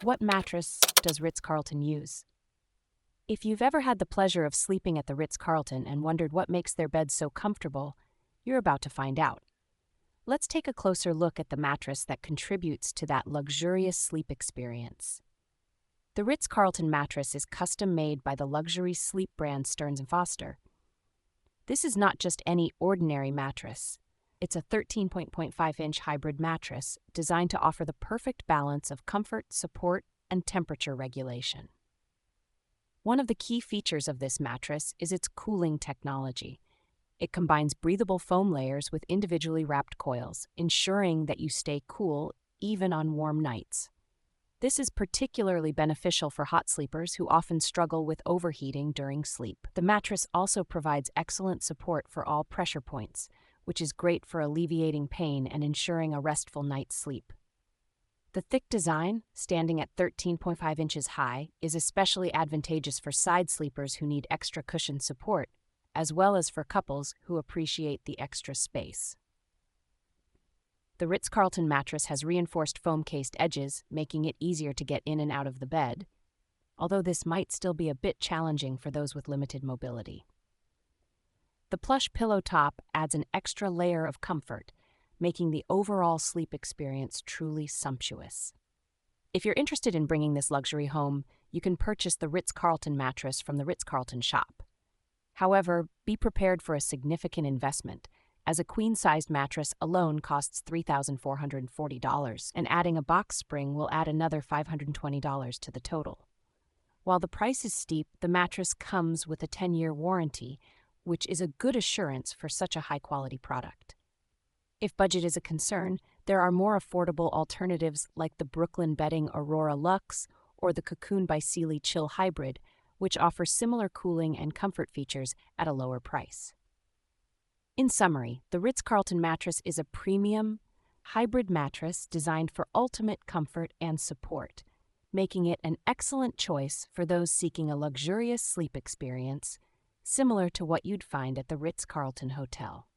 What mattress does Ritz Carlton use? If you've ever had the pleasure of sleeping at the Ritz Carlton and wondered what makes their beds so comfortable, you're about to find out. Let's take a closer look at the mattress that contributes to that luxurious sleep experience. The Ritz Carlton mattress is custom made by the luxury sleep brand Stearns & Foster. This is not just any ordinary mattress. It's a 13.5-inch hybrid mattress designed to offer the perfect balance of comfort, support, and temperature regulation. One of the key features of this mattress is its cooling technology. It combines breathable foam layers with individually wrapped coils, ensuring that you stay cool even on warm nights. This is particularly beneficial for hot sleepers who often struggle with overheating during sleep. The mattress also provides excellent support for all pressure points, which is great for alleviating pain and ensuring a restful night's sleep. The thick design, standing at 13.5 inches high, is especially advantageous for side sleepers who need extra cushion support, as well as for couples who appreciate the extra space. The Ritz Carlton mattress has reinforced foam-cased edges, making it easier to get in and out of the bed, although this might still be a bit challenging for those with limited mobility. The plush pillow top adds an extra layer of comfort, making the overall sleep experience truly sumptuous. If you're interested in bringing this luxury home, you can purchase the Ritz Carlton mattress from the Ritz Carlton shop. However, be prepared for a significant investment, as a queen-sized mattress alone costs $3,440, and adding a box spring will add another $520 to the total. While the price is steep, the mattress comes with a 10-year warranty, which is a good assurance for such a high-quality product. If budget is a concern, there are more affordable alternatives like the Brooklyn Bedding Aurora Luxe or the Cocoon by Sealy Chill Hybrid, which offer similar cooling and comfort features at a lower price. In summary, the Ritz Carlton mattress is a premium, hybrid mattress designed for ultimate comfort and support, making it an excellent choice for those seeking a luxurious sleep experience, similar to what you'd find at the Ritz Carlton Hotel.